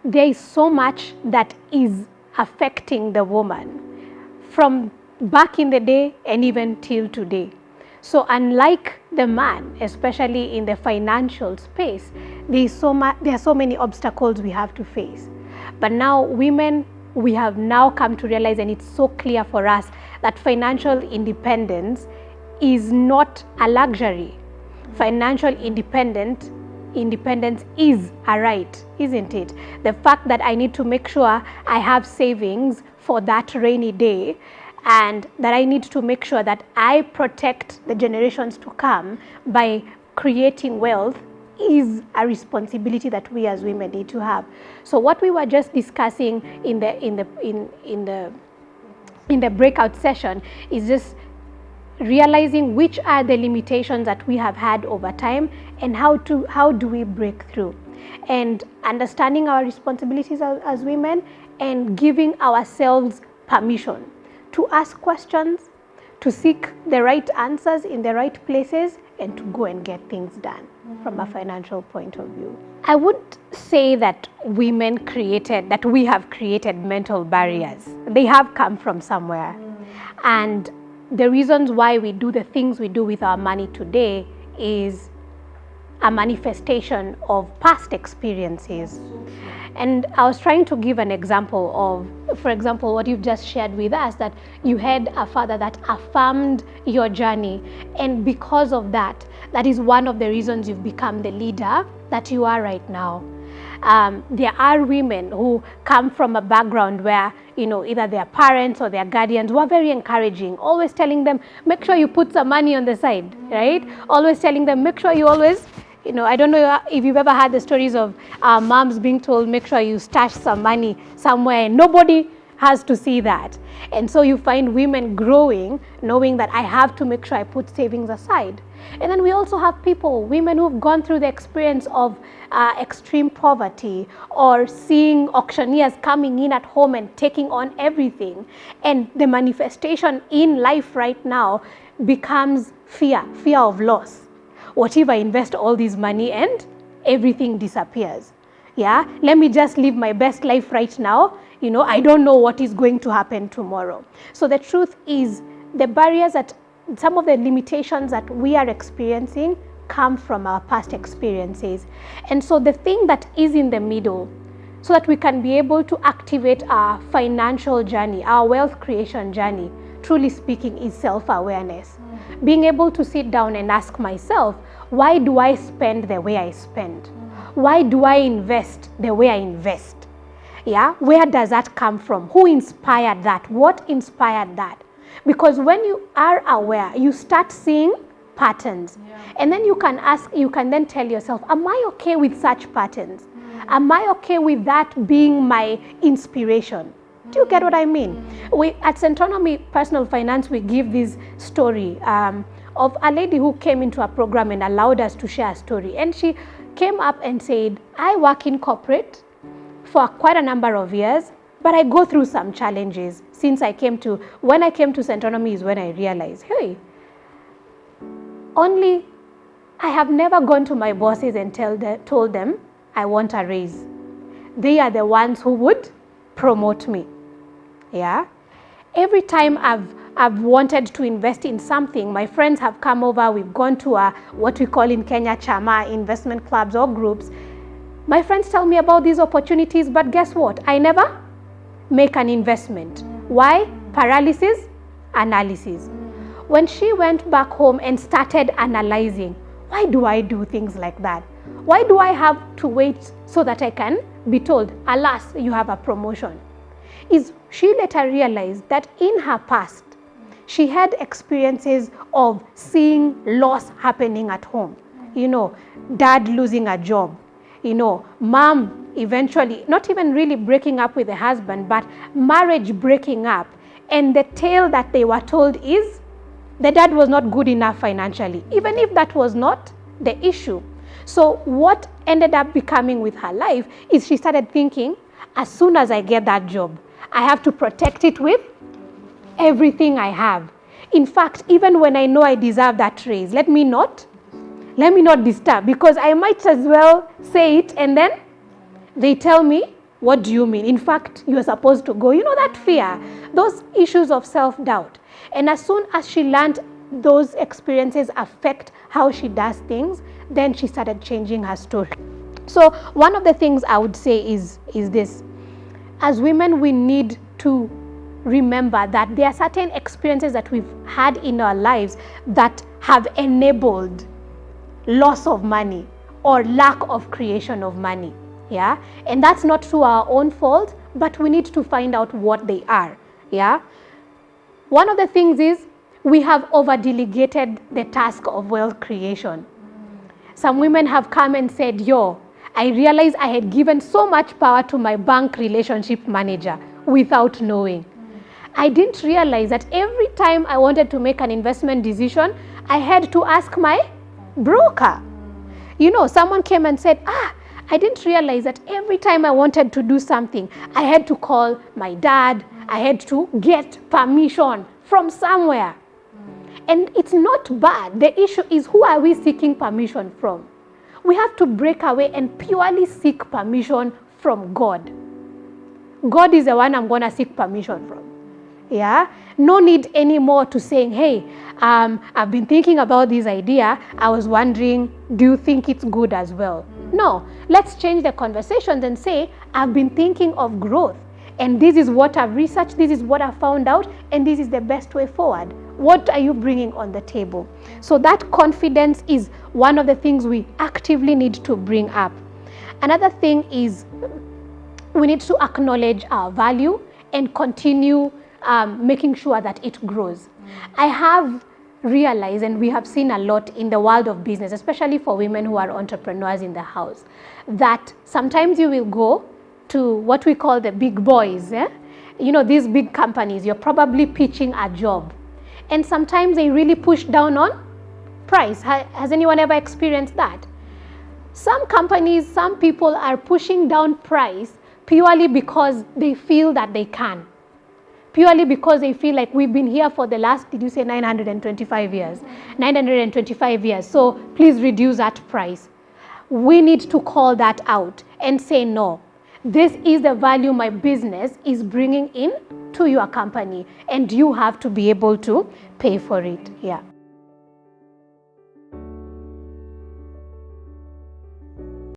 there is so much that is affecting the woman from back in the day and even till today. So unlike the man, especially in the financial space, there are so many obstacles we have to face. But now women, we have now come to realize, and it's so clear for us, that financial independence is not a luxury. Financial independence is a right, isn't it? The fact that I need to make sure I have savings for that rainy day, and that I need to make sure that I protect the generations to come by creating wealth, is a responsibility that we as women need to have. So what we were just discussing in the breakout session is just realizing which are the limitations that we have had over time, and how do we break through, and understanding our responsibilities as women, and giving ourselves permission to ask questions, to seek the right answers in the right places, and to go and get things done from a financial point of view. I would say that we have created mental barriers. They have come from somewhere. And the reasons why we do the things we do with our money today is a manifestation of past experiences. And I was trying to give an example of, for example, what you've just shared with us, that you had a father that affirmed your journey, and because of that, that is one of the reasons you've become the leader that you are right now. There are women who come from a background where, either their parents or their guardians were very encouraging, always telling them, make sure you put some money on the side, right? Always telling them, make sure you always, I don't know if you've ever had the stories of moms being told, make sure you stash some money somewhere, and nobody has to see that. And so you find women growing, knowing that I have to make sure I put savings aside. And then we also have women who've gone through the experience of extreme poverty, or seeing auctioneers coming in at home and taking on everything. And the manifestation in life right now becomes fear of loss. What if I invest all this money and everything disappears? Yeah, let me just live my best life right now. I don't know what is going to happen tomorrow. So the truth is, the barriers that some of the limitations that we are experiencing come from our past experiences. And so the thing that is in the middle, so that we can be able to activate our financial journey, our wealth creation journey, truly speaking, is self-awareness. Being able to sit down and ask myself, why do I spend the way I spend? Why do I invest the way I invest? Yeah, where does that come from? Who inspired that? What inspired that? Because when you are aware, you start seeing patterns. And then you can then tell yourself, am I okay with such patterns? Am I okay with that being my inspiration? Do you get what I mean? We at Centonomy Personal Finance, we give this story of a lady who came into a program and allowed us to share a story. And she came up and said, I work in corporate for quite a number of years, but I go through some challenges when I came to Centonomy is when I realized, hey, I have never gone to my bosses and told them I want a raise. They are the ones who would promote me. Yeah. Every time I've wanted to invest in something, my friends have come over, we've gone to what we call in Kenya chama, investment clubs or groups. My friends tell me about these opportunities, but guess what? I never make an investment. Why? Paralysis, analysis. When she went back home and started analyzing, why do I do things like that? Why do I have to wait so that I can be told, alas, you have a promotion? She later realized that in her past, she had experiences of seeing loss happening at home. Dad losing a job. Mom eventually, not even really breaking up with the husband, but marriage breaking up. And the tale that they were told is the dad was not good enough financially, even if that was not the issue. So what ended up becoming with her life is she started thinking, as soon as I get that job, I have to protect it with everything I have. In fact, even when I know I deserve that raise, let me not disturb, because I might as well say it and then they tell me What do you mean? In fact, you're supposed to go. You know, that fear, those issues of self-doubt. And as soon as she learned those experiences affect how she does things, then she started changing her story. So one of the things I would say is this. As women, we need to remember that there are certain experiences that we've had in our lives that have enabled loss of money or lack of creation of money. Yeah, and that's not through our own fault, but we need to find out what they are. Yeah, one of the things is we have over-delegated the task of wealth creation. Some women have come and said, yo, I realized I had given so much power to my bank relationship manager without knowing. I didn't realize that every time I wanted to make an investment decision, I had to ask my broker. You know, someone came and said, I didn't realize that every time I wanted to do something, I had to call my dad, I had to get permission from somewhere. And it's not bad. The issue is, who are we seeking permission from? We have to break away and purely seek permission from God. God is the one I'm going to seek permission from. Yeah? No need anymore to saying, hey, I've been thinking about this idea. I was wondering, do you think it's good as well? No. Let's change the conversations and say, I've been thinking of growth. And this is what I've researched, this is what I found out, and this is the best way forward. What are you bringing on the table? So that confidence is one of the things we actively need to bring up. Another thing is we need to acknowledge our value and continue making sure that it grows. I have realized, and we have seen a lot in the world of business, especially for women who are entrepreneurs in the house, that sometimes you will go to what we call the big boys. You know, these big companies, you're probably pitching a job. And sometimes they really push down on price. Has anyone ever experienced that? Some companies, some people are pushing down price purely because they feel that they can. Purely because they feel like we've been here for the last, did you say 925 years? 925 years. So please reduce that price. We need to call that out and say, no, this is the value my business is bringing in to your company, and you have to be able to pay for it. Yeah.